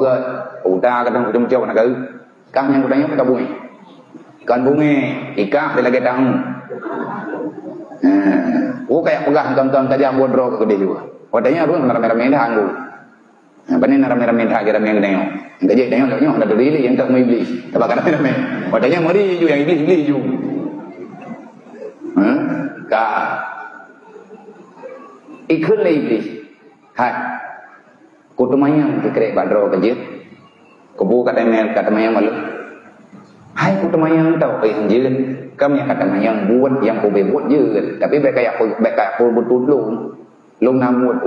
rồi uta cái trong châu này cứ các nhân của đánh kita bunyi kan bunyi ikat di lagi tang kayak pegang tonton tajam bodro ke gede juga wadahnya ruang ramai-ramai dah anggu benih ramai-ramai dah kira yang tengok gaji tengok tengok ada beli yang tak mau iblis tabak ramai-ramai wadahnya mari juga yang iblis juga ka ikut lah iblis hai kutumayang dikira badro kejir kubu kata mayang malu hai kutumayang tahu yang jir kami kata mayang buat yang kubu buat jir tapi mereka betul long namut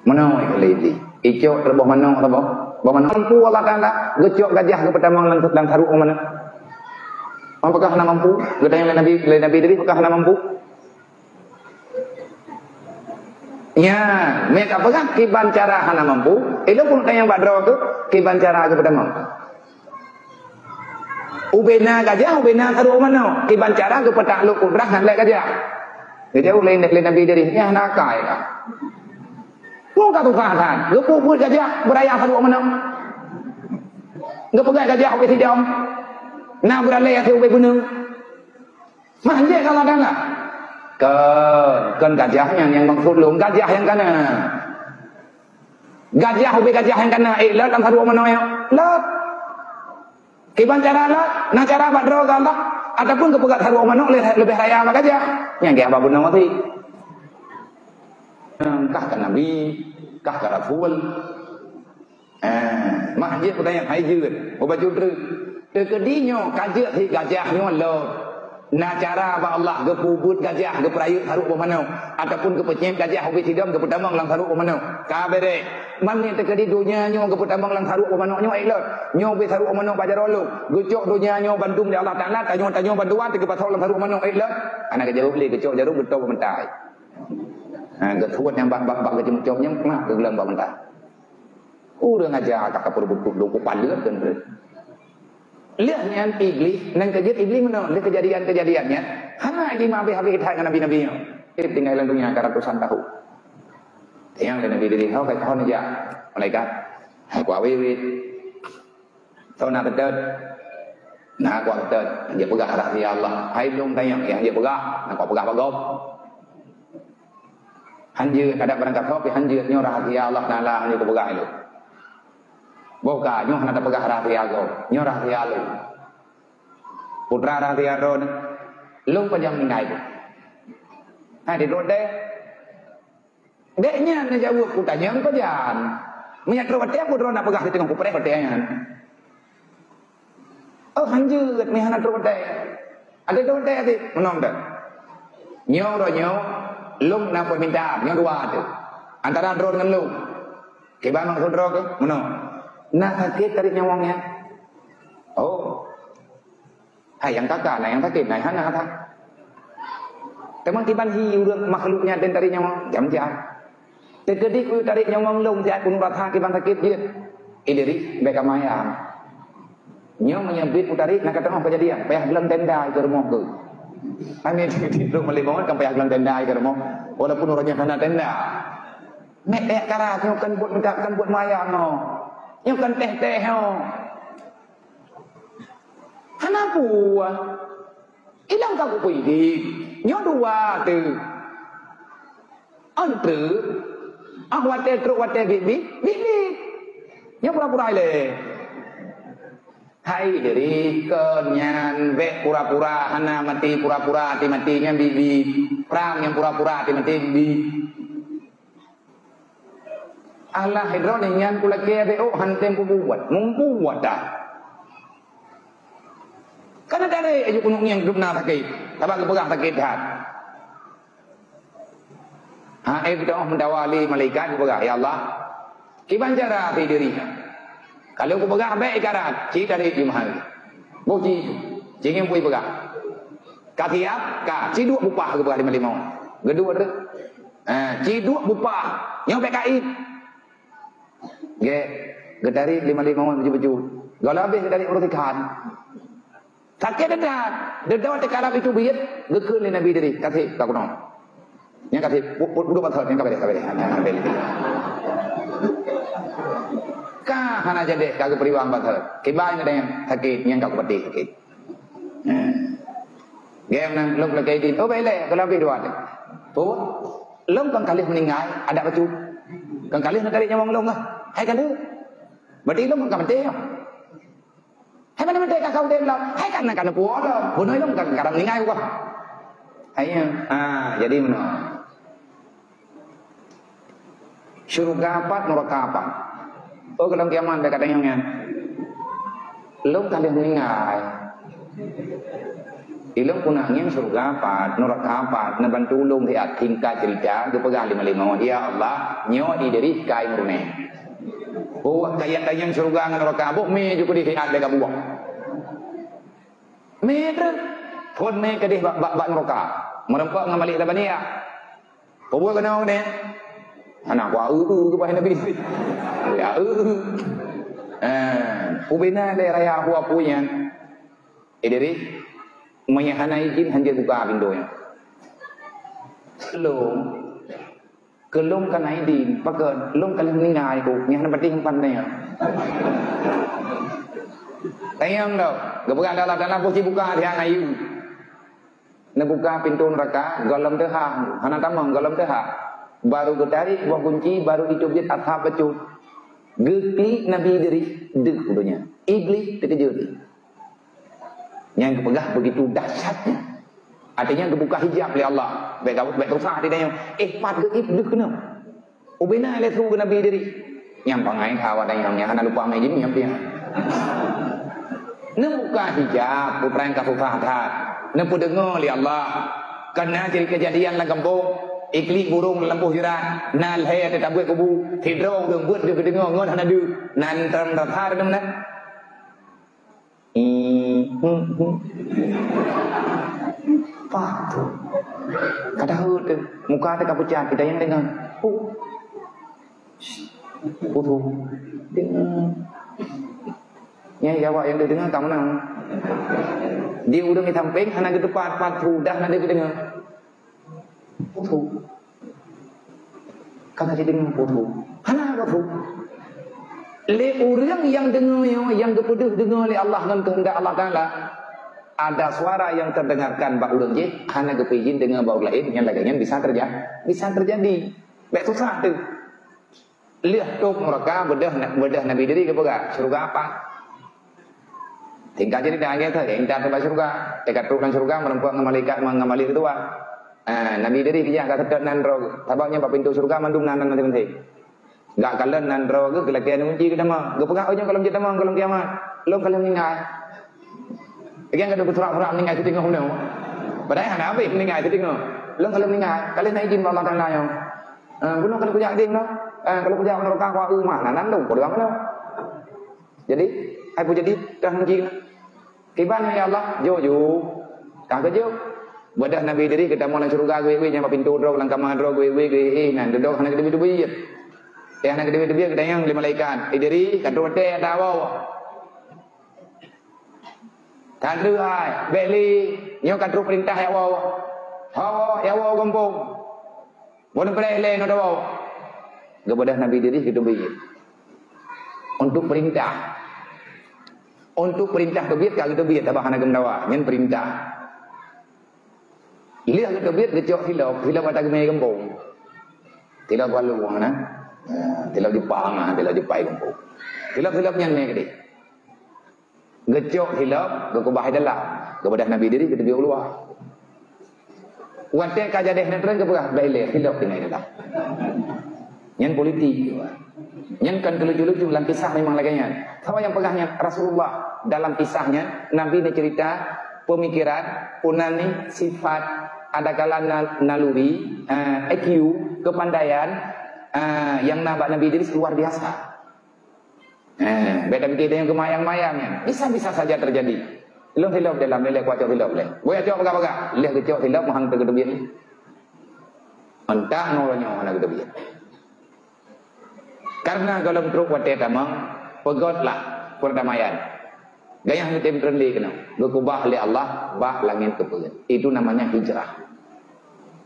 mana yang lebih icok terbah mana mampu Allah Taala gecok gajah ke pertama lang taruh mana apakah hana mampu gedanya Nabi diri apakah hana mampu ya mereka apakah kiban cara hana mampu itu pun yang badro tu kiban cara ke pertama ubena gajah ubena taruh mana kiban cara ke petakluk kudrah dan lek gajah jauh lain Nabi diri ya nakai lah mau kata tuhan lu pun gajah beraya taruh mana enggak pegang gajah oke tidak nah beralih ya oke gunung manja kalau ada enggak kan gajahnya yang maksud lu gajah yang kana gajah oke gajah yang kana lah kan taruh mana ya lah kiban cara lah nah cara badro galak ataupun kepegat taruh mana lebih raya sama gajah yang dia babun mati kah kan Nabi kah kan Rasul mahjid pada yang haijir baju terkedinya kajak si gajahnya lo na cara ba Allah ke pubut gajah ke perayut taruh mana ataupun ke penyem gajah hobi tidam ke pertambang lang taruh mana kabere mana terkedi dunia nyo ke pertambang lang taruh mana nyo elot nyo be taruh mana pajarolo gocok dunia nyo bandung di Allah Taala tanyo banduan ke pasal lang taruh mana elot anak jauh beli gocok jarum betul mentai ketuan yang bak kecem-cemnya mah ke gelang bak mentai udah ngajak kakak berbut lu palet kan lihatnya iblis nang kejadian iblis mana lihat kejadiannya hana lagi habis kita dengan nabi-nabi tinggal dunia ratusan tahun yang nabi diri kau kayak kau aja malaikat aku awet tahu nak betul nah aku betul dia pegang rahasia Allah hai belum tanya yang dia pegang aku pegang bagom hanjir kadang berangkat kau hanjirnya rahasia Allah Taala hanya aku pegang itu boka nyoh nak pegang rahasia kau nyoh rahasia lu putra rahasia ron lu pajang ningai tu di rode deknya nak jawab ku tanya ku pajang minyak rawat aku ron nak pegang di tengah kupre hotean hanjut ni hana rawat ada rawat ati menong dah nyoh ro nyoh lu nak minta nyoh dua tu antara ron dengan lu ke bang maksud ro ke menong nak sakit tarik nyawangnya yang kakak yang sakit hana kata teman tiban hiu makhluknya dan tarik nyawang jam-jam terkedik ku tarik nyawang long dia pun rata tiban sakit dia idiri beka mayam nyong menyebut tarik nak kata apa kejadian payah gelang tenda ke rumah tu kami tidur melimauan kan payah gelang tenda ke rumah walaupun orangnya kena tenda nek dek kara kan buat mayam no yang kan teh kenapa ilang kau kuidi nyo dua tu antu wate tru wate bibi nyo pura-pura le hai diri kenyan ve pura-pura hana mati pura-pura matinya bibi perang yang pura-pura mati bibi Allah hidron yang kula kebe hantem ku buat membuat dah karena dari ajuk kunung yang duduk sakit tabak kepegang sakit hat kita mendawali malaikat kepegang ya Allah kiban cara diri kalau ku pegang baik ikarat ci dari jumhal boji cingin pui pegang katiap ka ci dua bupah kepegang 55 kedua tu ci dua bupah yang PKI gedari 55 baju-baju kalau habis dari urut ikan sakit dedat tekarap itu biat gekun ni nabi diri kasih tak kuno yang kasih dua patut yang kabeh Kah hana jadi kagak periwang batal. Kibai ada yang sakit, yang kagak pedih sakit. Game nang lom lagi di. Oh baiklah, kalau pergi dua tu. Oh, lom kan kali meninggal, ada baju. Kan kali nak kali nyawang lom lah. Hai kali. Berarti lom kan mati. Hai mana mati kau dem lom. Hai kan nak puas lom. Bunuh lom kan kadang meninggal gua. Hai jadi mana? Syurga apa, neraka apa? Oh kalau kiamat dia kata yang lom kali meninggal. Ilmu punahnya surga apa, neraka apa, nabantu lom dia tingkat cerita, dia pegang lima ya Allah, nyo di diri kai murne. Oh kayak yang surga dengan neraka, boh me juga di hiat dia kabuang. Me ter, pun me kedih bak neraka, merempak ngamali tabani ya. Pembuat kena orang ni. Anak gua ke bahan Nabi. Ya ubina le raya aku punya. Dari menyahana izin hanya buka pintunya. Kelum kan izin, pakai lum kan meninggal aku, nyahana penting pandai. Tayang dah, kebuka dalam posisi buka dia ayu. Nebuka pintu neraka, galam tehah, hana tamang galam tehah. Baru ketarik buah kunci, baru dicubit ashab pecut. Gekli Nabi diri, dek udunya. Iblis terkejut. Yang kepegah begitu dahsyatnya. Artinya kebuka hijab oleh Allah. Baik dosa dia yang pat ke iblis kena. Ubina le tu Nabi diri. Yang pangai kawan yang hana lupa mai jin yang dia. Nebuka hijab putra yang kasusahan. Nepu dengar oleh Allah. Karena jadi kejadian lang kampung. Ikli burung lampu hiran nal hai ada tabui kubu hidro dong buat dia kedengar ngon hana du nan term rathar dem na patu kata hut muka tak kapucat kita yang dengar putu dengar nyai jawab yang dia dengar kamu nang dia udah ngitamping hana ke depan patu dah nanti dengar putu kata dia dengar putu hana putu le orang yang dengar yang kepeduh dengar oleh Allah dengan kehendak Allah Taala ada suara yang terdengarkan bak urang je hana kepijin dengar bau lain yang laganya bisa terjadi baik susah tu lihat tu mereka bedah Nabi diri ke pegang surga apa tinggal jadi dah gitu tinggal ke surga dekat ruang surga merempuan malaikat mengamali itu Nabi diri dia kata tet nandro tabaknya pak pintu surga mandum nanan nanti enggak kalian nandro ke kelakian kunci kita mah gak pegang ojang kalau kita mah kalau kiamat belum kalian meninggal yang kada bersurak-surak meninggal itu tengok huno padahal hana apa meninggal itu tengok belum kalian meninggal kalian nak izin Allah Taala yang bunuh kalau kujak dia no kalau kujak neraka wa rumah nanan dong kodang no jadi ai jadi dah kunci kiban ya Allah jojo kagak jo Wadah Nabi diri kita mau langsung surga gue nyampe pintu drog langkah madro gue nan duduk hana gede dubi ya hana gede dubi kita yang lima malaikat diri kadu te dawo kadu ai beli nyo kadu perintah ya wow ya wow gompong bon plele no dawo kepada Nabi diri gitu bi untuk perintah kebiat kalau kebiat tabah hana gemdawa nyen perintah lihat kita biar kecok hilap ada gemai gembong, hilap walu mana, hilap di pang, hilap di pai gembong, hilap yang ni kedi, kecok hilap, kekubah dalam, kepada Nabi diri kita biar luar, wanita kaja deh netren kepada baile hilap tinggal dalam, yang politik, yang kan kelucu-lucu dalam kisah memang laganya, sama yang pegahnya Rasulullah dalam kisahnya Nabi ni cerita pemikiran, punani, sifat ada kala naluri, IQ, kepandaian yang nabak Nabi diri luar biasa. Beda kita yang kemayang-mayangnya bisa saja terjadi. Belum hilap dalam nilai kuat hilap leh. Boleh jawab apa-apa? Lihat kecok hilap mahang tergedebian. Entah nolonya mana gedebian. Karena kalau truk wadah tamang pegotlah perdamaian. Gaya yang kita terendi kena. Berkubah oleh Allah, bak langit ke pegan. Itu namanya hijrah.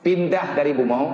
Pindah dari bumau